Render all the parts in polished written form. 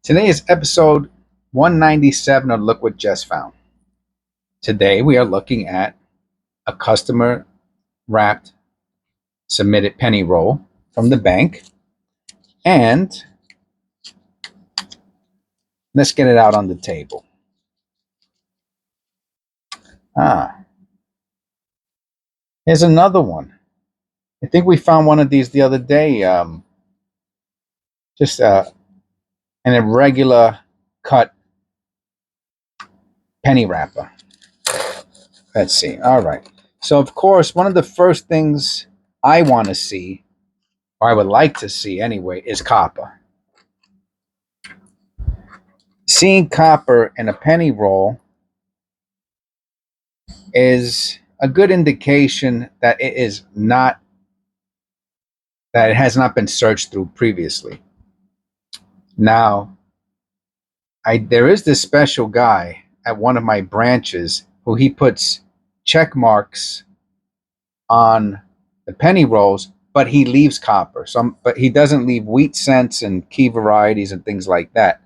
Today is episode 197 of Look What Just Found. Today we are looking at a customer wrapped submitted penny roll from the bank, and let's get it out on the table. Here's another one. I think we found one of these the other day. Just an irregular cut penny wrapper. Let's see. All right. So, of course, one of the first things I want to see, or I would like to see anyway, is copper. Seeing copper in a penny roll is a good indication that it has not been searched through previously. Now, there is this special guy at one of my branches who he puts check marks on the penny rolls, but he leaves copper. But he doesn't leave wheat cents and key varieties and things like that.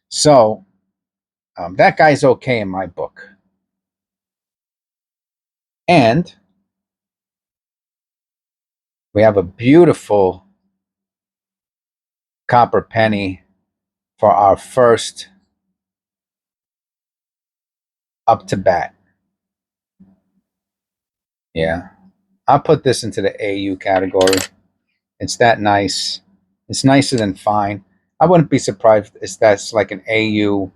So that guy's okay in my book. And we have a beautiful copper penny for our first up to bat. Yeah, I'll put this into the AU category. It's that nice. It's nicer than fine. I wouldn't be surprised if that's like an AU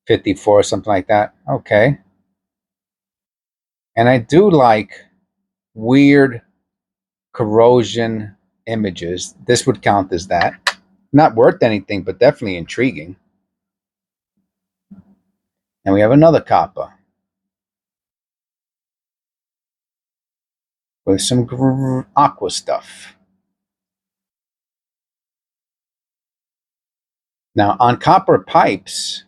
54 or something like that. Okay. And I do like weird corrosion images. This would count as that. Not worth anything, but definitely intriguing. And we have another copper with some aqua stuff. Now, on copper pipes,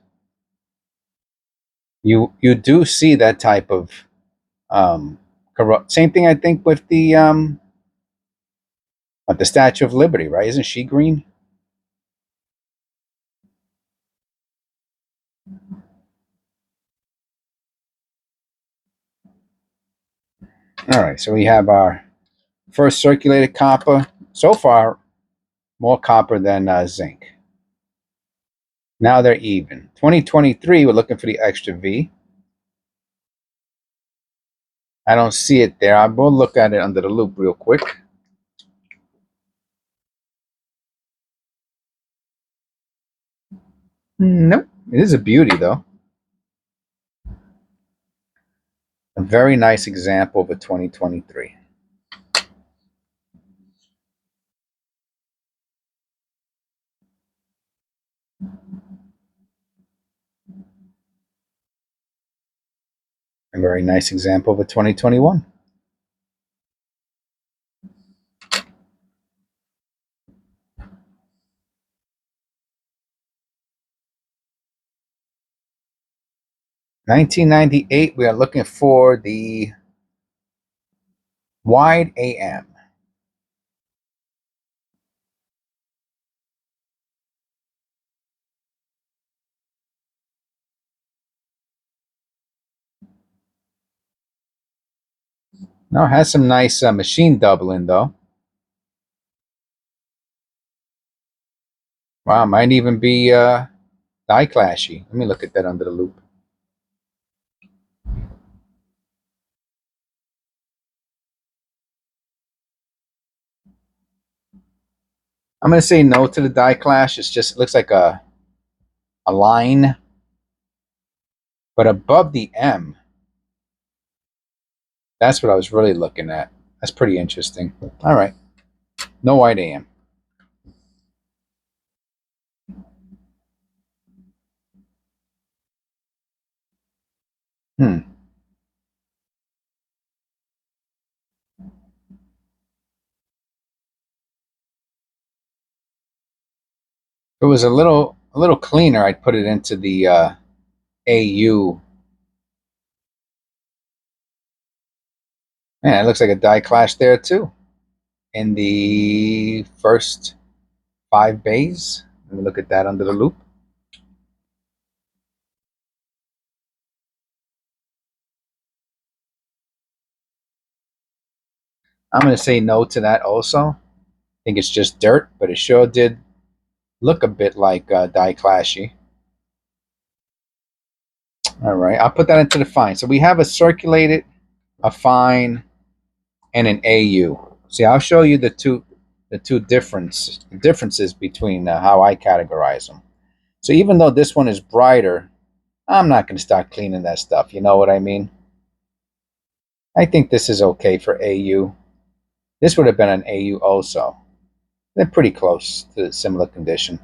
you do see that type of same thing, I think, with the Statue of Liberty, right? Isn't she green? All right, so we have our first circulated copper. So far, more copper than zinc. Now they're even. 2023, we're looking for the extra V. I don't see it there. I will look at it under the loop real quick. Nope. It is a beauty, though. A very nice example of a 2023. A very nice example of a 2021. $19.98, we are looking for the wide AM. Now it has some nice machine doubling, though. Wow, might even be die clashy. Let me look at that under the loop. I'm going to say no to the die clash. It looks like a line. But above the M, that's what I was really looking at. That's pretty interesting. All right. No white AM. It was a little cleaner, I'd put it into the AU. Man, it looks like a die clash there too. In the first 5 bays. Let me look at that under the loop. I'm going to say no to that also. I think it's just dirt, but it sure did look a bit like dye clashy. All right, I'll put that into the fine. So we have a circulated, a fine, and an AU. See, I'll show you the two differences between how I categorize them. So even though this one is brighter, I'm not going to start cleaning that stuff. You know what I mean? I think this is okay for AU. This would have been an AU also. They're pretty close to a similar condition.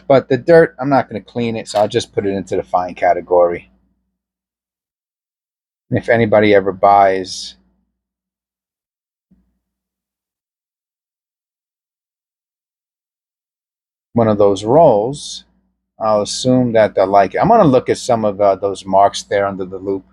But the dirt, I'm not going to clean it, so I'll just put it into the fine category. And if anybody ever buys one of those rolls, I'll assume that they'll like it. I'm going to look at some of those marks there under the loop.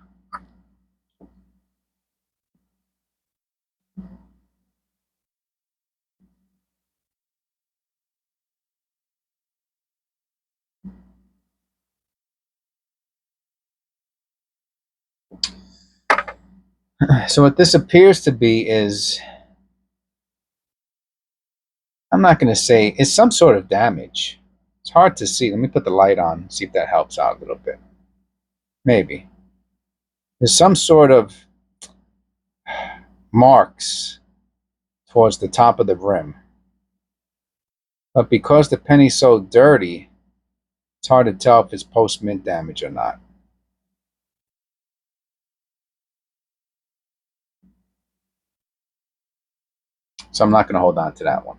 So what this appears to be is, I'm not going to say, it's some sort of damage. It's hard to see. Let me put the light on, see if that helps out a little bit. Maybe. There's some sort of marks towards the top of the rim. But because the penny's so dirty, it's hard to tell if it's post-mint damage or not. So I'm not going to hold on to that one.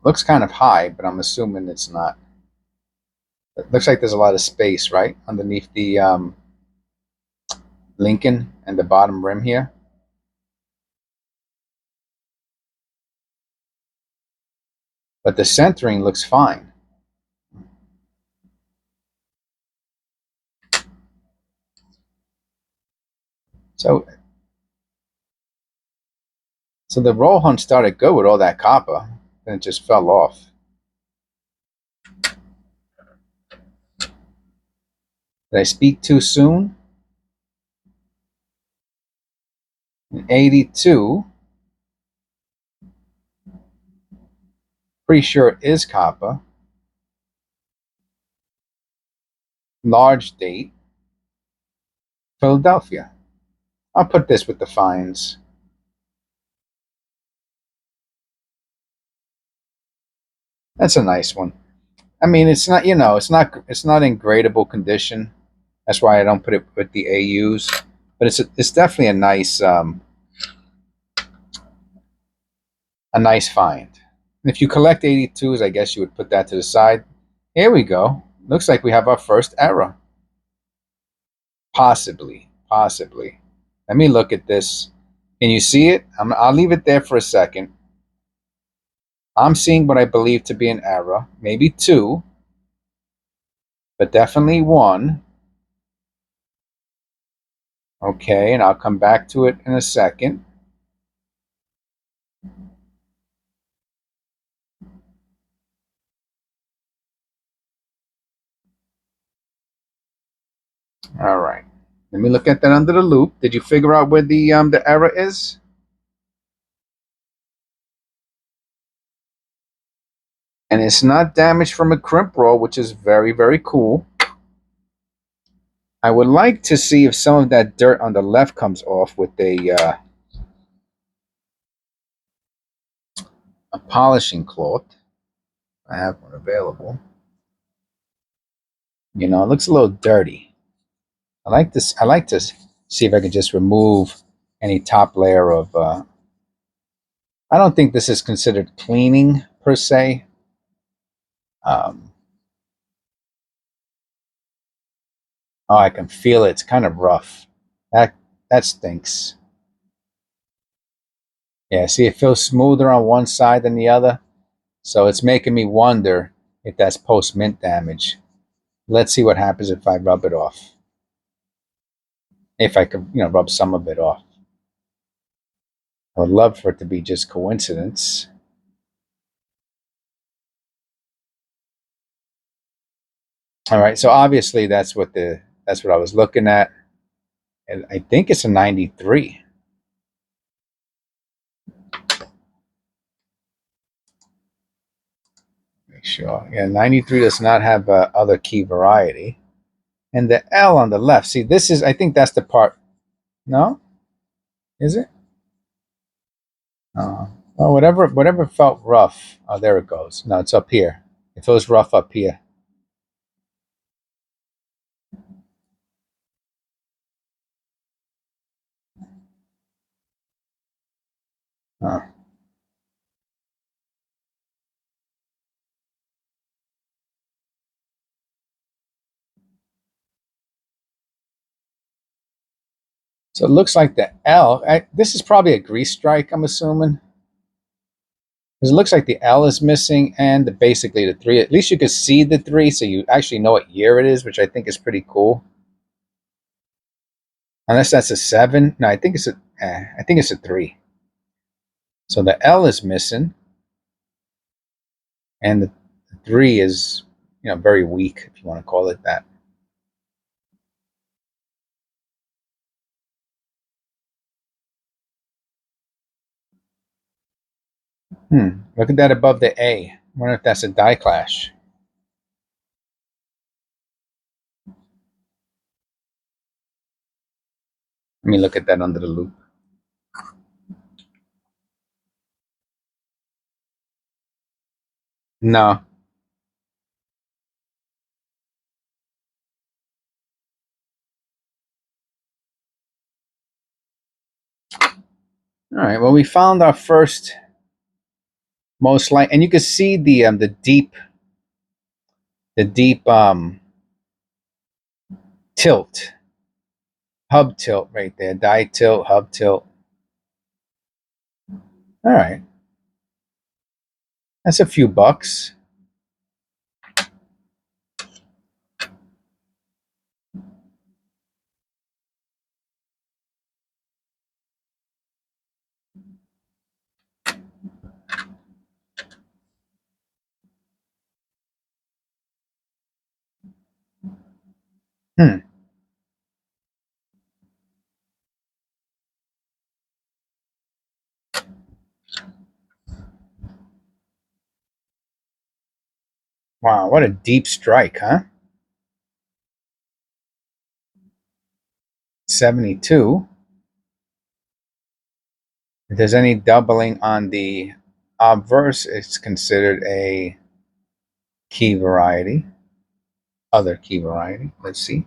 Looks kind of high, but I'm assuming it's not. It looks like there's a lot of space, right? Underneath the Lincoln and the bottom rim here. But the centering looks fine. So the roll hunt started good with all that copper, then it just fell off. Did I speak too soon? 82. Pretty sure it is copper. Large date. Philadelphia. I'll put this with the fines. That's a nice one. I mean, it's not, it's not in gradable condition. That's why I don't put it with the AUs. But it's definitely a nice find. And if you collect 82s, I guess you would put that to the side. Here we go. Looks like we have our first error. Possibly. Let me look at this. Can you see it? I'll leave it there for a second. I'm seeing what I believe to be an error. Maybe two, but definitely one. Okay, and I'll come back to it in a second. All right. Let me look at that under the loop. Did you figure out where the error is? And it's not damage from a crimp roll, which is very, very cool. I would like to see if some of that dirt on the left comes off with a polishing cloth. I have one available. You know, it looks a little dirty. I like this. I like to see if I can just remove any top layer of. I don't think this is considered cleaning per se. Um, oh, I can feel it. It's kind of rough. That stinks. Yeah, see, it feels smoother on one side than the other. So it's making me wonder if that's post mint damage. Let's see what happens if I rub it off. If I could, rub some of it off. I would love for it to be just coincidence. All right, so obviously that's what I was looking at. And I think it's a 93. Make sure. Yeah, 93 does not have other key variety. And the L on the left. See, I think that's the part. No? Is it? Well, whatever felt rough. Oh, there it goes. No, it's up here. It feels rough up here. Oh. So it looks like the L. This is probably a grease strike, I'm assuming. Because it looks like the L is missing and basically the 3. At least you can see the 3, so you actually know what year it is, which I think is pretty cool. Unless that's a 7. No, I think it's a 3. So the L is missing, and the 3 is, very weak, if you want to call it that. Look at that above the A. I wonder if that's a die clash. Let me look at that under the loop. No. All right. Well, we found our first most like, and you can see the deep tilt, hub tilt right there. Die tilt, hub tilt. All right. That's a few bucks. Hmm. Wow, what a deep strike, huh? 72. If there's any doubling on the obverse, it's considered a key variety. Other key variety. Let's see.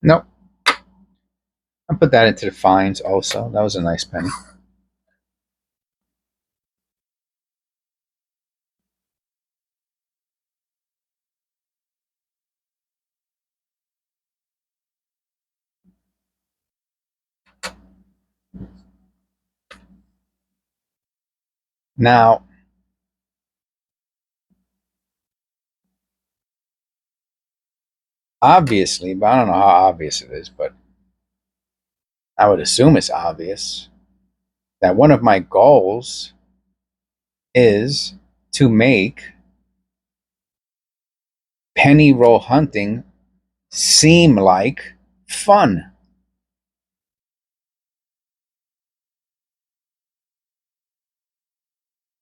Nope. I put that into the fines also. That was a nice penny. Now, obviously, but I don't know how obvious it is, but I would assume it's obvious that one of my goals is to make penny roll hunting seem like fun.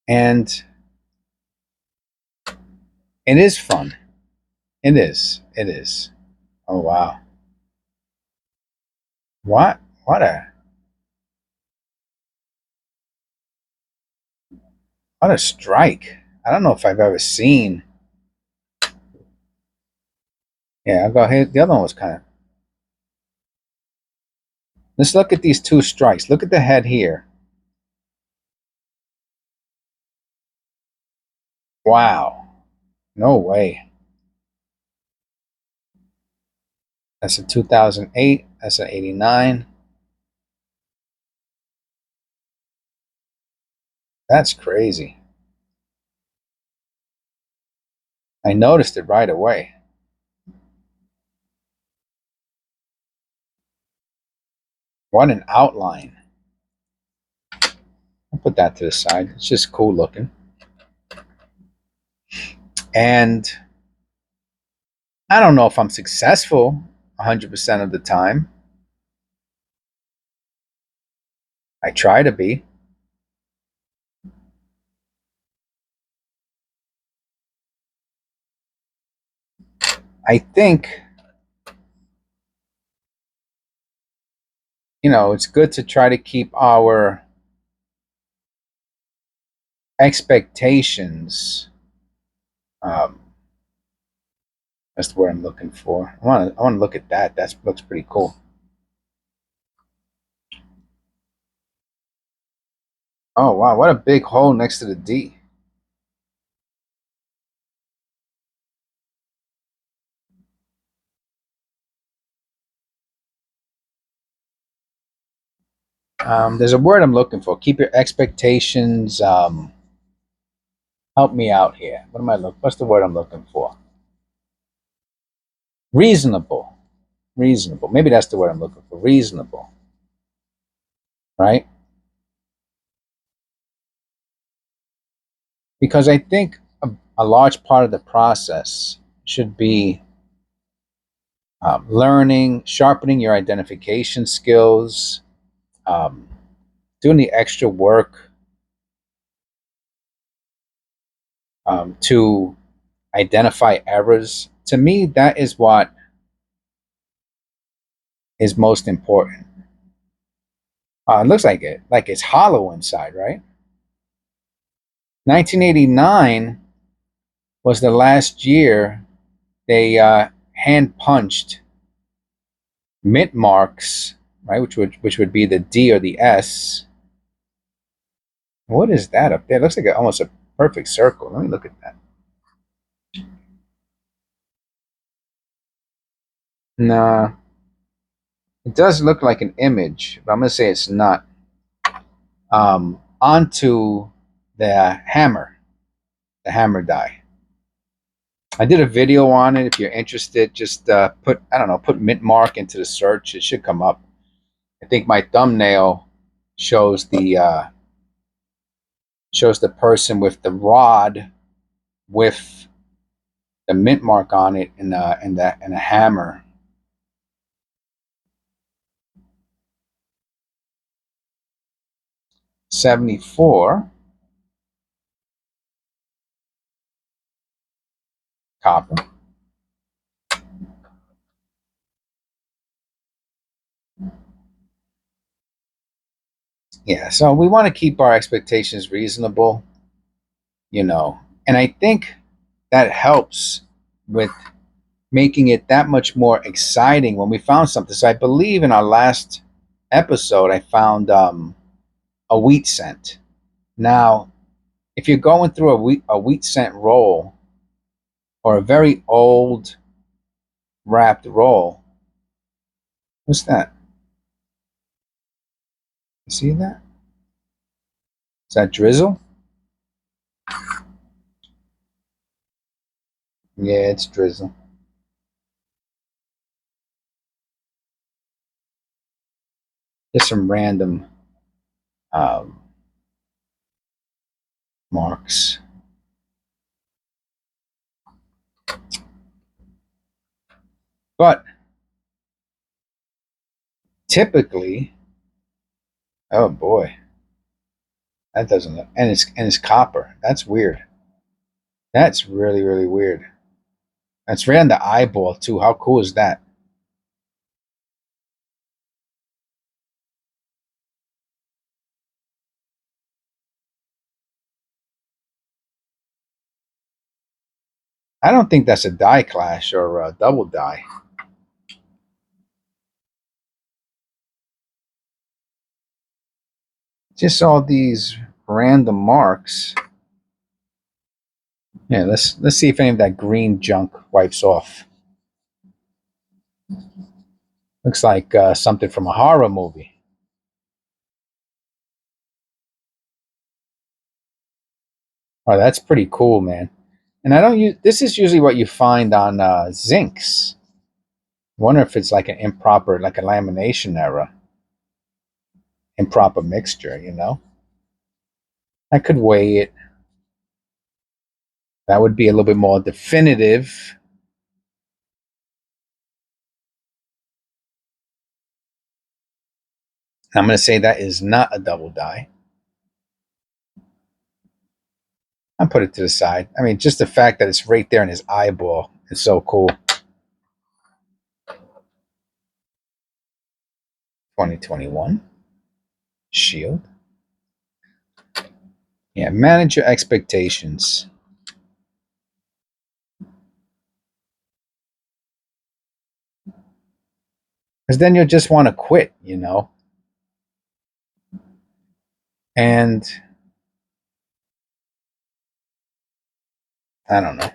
And it is fun. It is. It is. Oh, wow. What? What a strike. I don't know if I've ever seen. Yeah, I'll go ahead. The other one was kind of. Let's look at these two strikes. Look at the head here. Wow. No way. That's a 2008. That's an 89. That's crazy. I noticed it right away. What an outline. I'll put that to the side. It's just cool looking. And I don't know if I'm successful 100% of the time. I try to be. I think, it's good to try to keep our expectations. Um, that's the word I'm looking for. I want to look at that. That looks pretty cool. Oh wow, what a big hole next to the D. There's a word I'm looking for. Keep your expectations. Help me out here. What's the word I'm looking for? Reasonable. Reasonable. Maybe that's the word I'm looking for. Reasonable. Right? Because I think a large part of the process should be learning, sharpening your identification skills, um, doing the extra work to identify errors. To me, that is what is most important. It looks like it's hollow inside, right? 1989 was the last year they hand punched mint marks, right, which would be the D or the S. What is that up there? It looks like almost a perfect circle. Let me look at that. Nah, it does look like an image, but I'm gonna say it's not. Onto the hammer die. I did a video on it. If you're interested, just put mint mark into the search. It should come up. I think my thumbnail shows the person with the rod with the mint mark on it and a hammer. '74 copper. Yeah, so we want to keep our expectations reasonable, and I think that helps with making it that much more exciting when we found something. So I believe in our last episode, I found a wheat scent. Now, if you're going through a wheat scent roll or a very old wrapped roll, what's that? You see that? Is that drizzle? Yeah, it's drizzle. Just some random um, marks. But typically, oh boy, that doesn't look, and it's copper. That's weird. That's really, really weird. That's right on the eyeball too. How cool is that? I don't think that's a die clash or a double die. Just all these random marks. Yeah, let's see if any of that green junk wipes off. Looks like something from a horror movie. Oh, that's pretty cool, man. And I don't use this. Is usually what you find on zincs. I wonder if it's like an improper, like a lamination error, improper mixture. You know, I could weigh it. That would be a little bit more definitive. I'm going to say that is not a double die. I'll put it to the side. I mean, just the fact that it's right there in his eyeball is so cool. 2021 Shield. Yeah, manage your expectations. Because then you'll just want to quit, you know? And I don't know.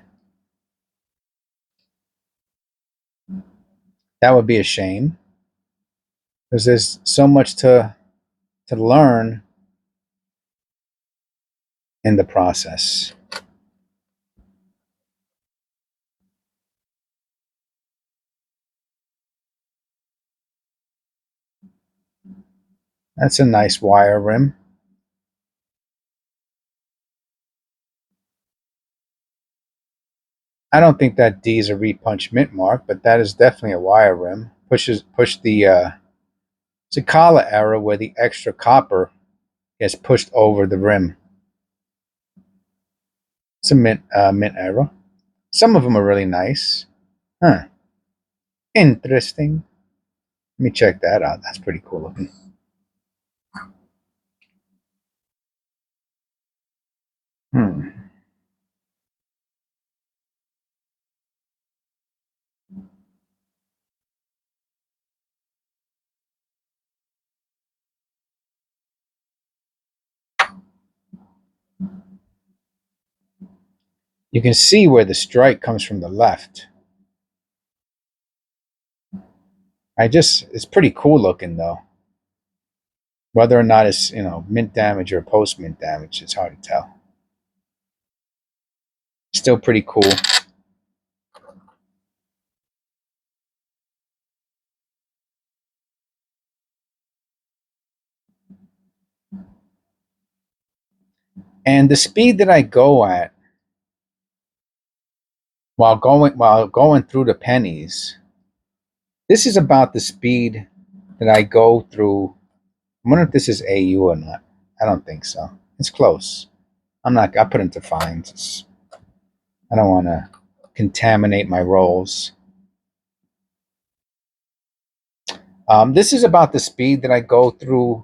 That would be a shame. Because there's so much to learn in the process. That's a nice wire rim. I don't think that D is a repunch mint mark, but that is definitely a wire rim. Push the it's a collar error where the extra copper gets pushed over the rim. It's a mint error. Some of them are really nice. Huh. Interesting. Let me check that out. That's pretty cool looking. Hmm. You can see where the strike comes from the left. It's pretty cool looking though. Whether or not it's, mint damage or post mint damage, it's hard to tell. Still pretty cool. And the speed that I go at while going through the pennies, this is about the speed that I go through. I wonder if this is AU or not. I don't think so. It's close. I put into fines. I don't want to contaminate my rolls. This is about the speed that I go through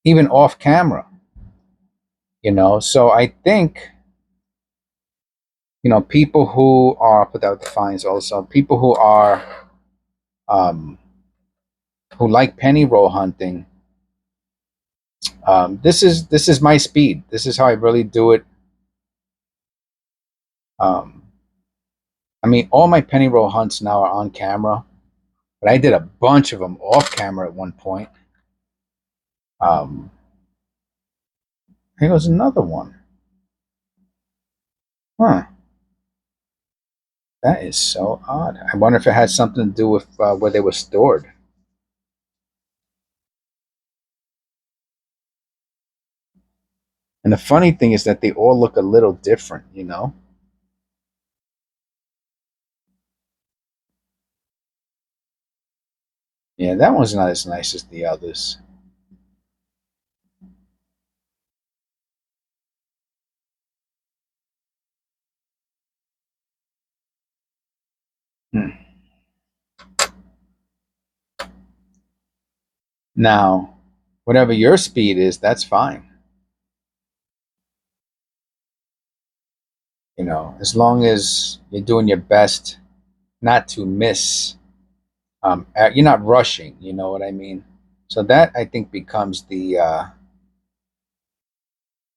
even off camera, So I think, people who are, put out the fines also, people um, who like penny roll hunting, this is my speed. This is how I really do it. Um, I mean, all my penny roll hunts now are on camera, but I did a bunch of them off camera at one point. Here goes another one. Huh. That is so odd. I wonder if it had something to do with where they were stored. And the funny thing is that they all look a little different. Yeah, that one's not as nice as the others. Hmm. Now, whatever your speed is, that's fine. As long as you're doing your best not to miss, you're not rushing, you know what I mean? So that, I think, becomes the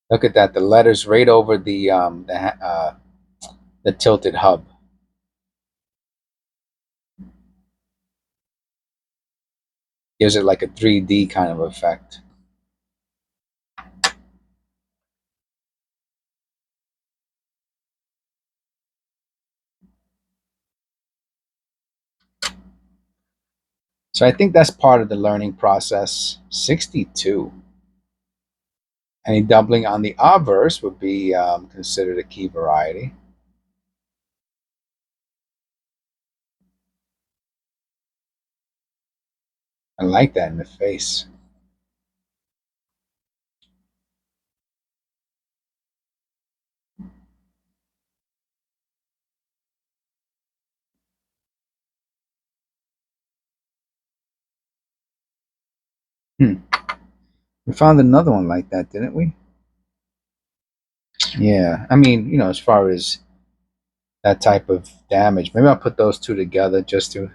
look at that, the letters right over the tilted hub. Gives it like a 3D kind of effect. So I think that's part of the learning process. 62. Any doubling on the obverse would be considered a key variety. I like that in the face. Hmm. We found another one like that, didn't we? Yeah. I mean, as far as that type of damage, maybe I'll put those two together just to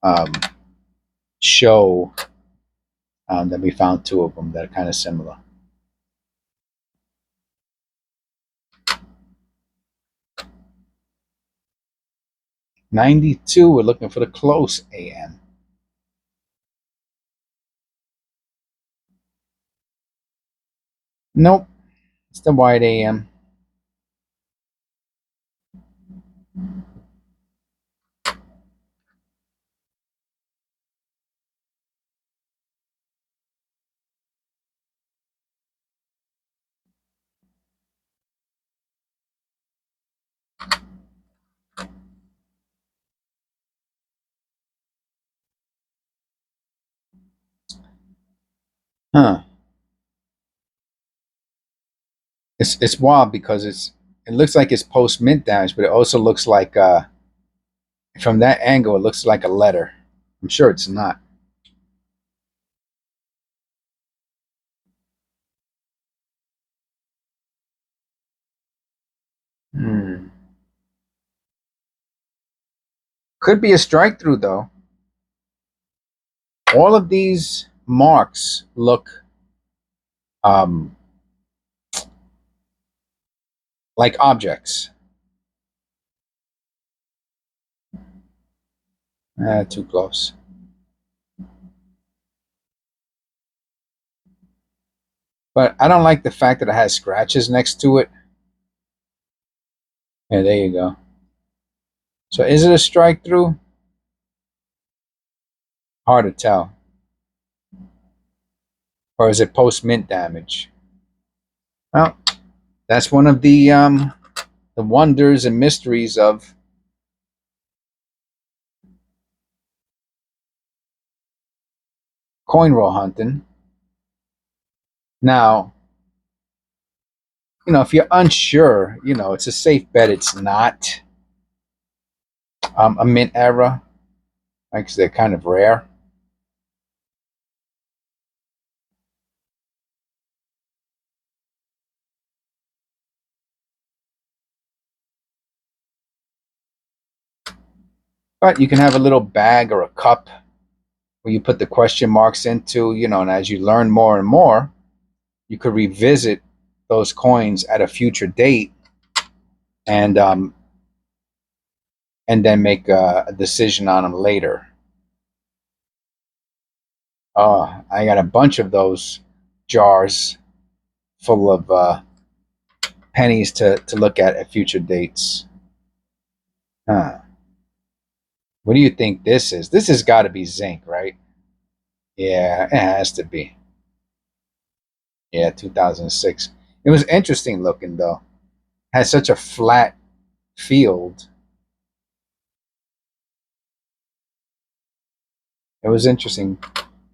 um, show that we found two of them that are kind of similar. '92. We're looking for the close AM. Nope. It's the wide AM. Huh. It's wild because it looks like it's post mint damage, but it also looks like from that angle it looks like a letter. I'm sure it's not. Hmm. Could be a strike through though. All of these marks look um, like objects. Too close. But I don't like the fact that it has scratches next to it. Yeah, there you go. So is it a strike through? Hard to tell. Or is it post mint damage? Well, that's one of the wonders and mysteries of coin roll hunting. Now, if you're unsure, it's a safe bet it's not a mint era, right? Because they're kind of rare. But you can have a little bag or a cup where you put the question marks into, and as you learn more and more, you could revisit those coins at a future date and then make a decision on them later. I got a bunch of those jars full of pennies to look at future dates. Huh. What do you think this is? This has got to be zinc, right? Yeah, it has to be. Yeah, 2006. It was interesting looking though. Had such a flat field. It was interesting.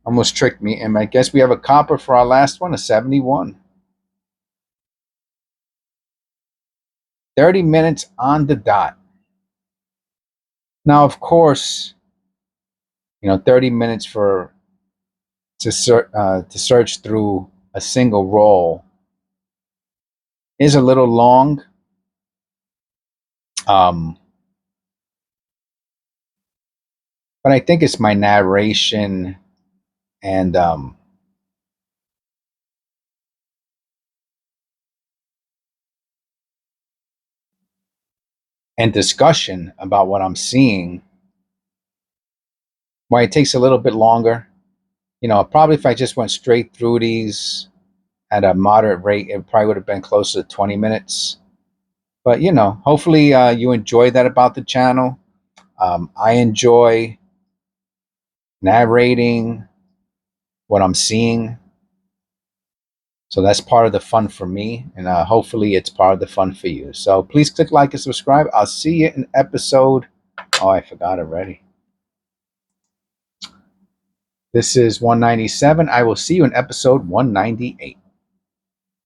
Almost tricked me. And I guess we have a copper for our last one, a 71. 30 minutes on the dot. Now, of course, 30 minutes to search through a single roll is a little long, Um, but I think it's my narration and discussion about what I'm seeing. Why it takes a little bit longer. Probably if I just went straight through these at a moderate rate, it probably would have been closer to 20 minutes. But hopefully you enjoy that about the channel. I enjoy narrating what I'm seeing. So that's part of the fun for me, and hopefully it's part of the fun for you. So please click like and subscribe. I'll see you in episode. Oh, I forgot already. This is 197. I will see you in episode 198.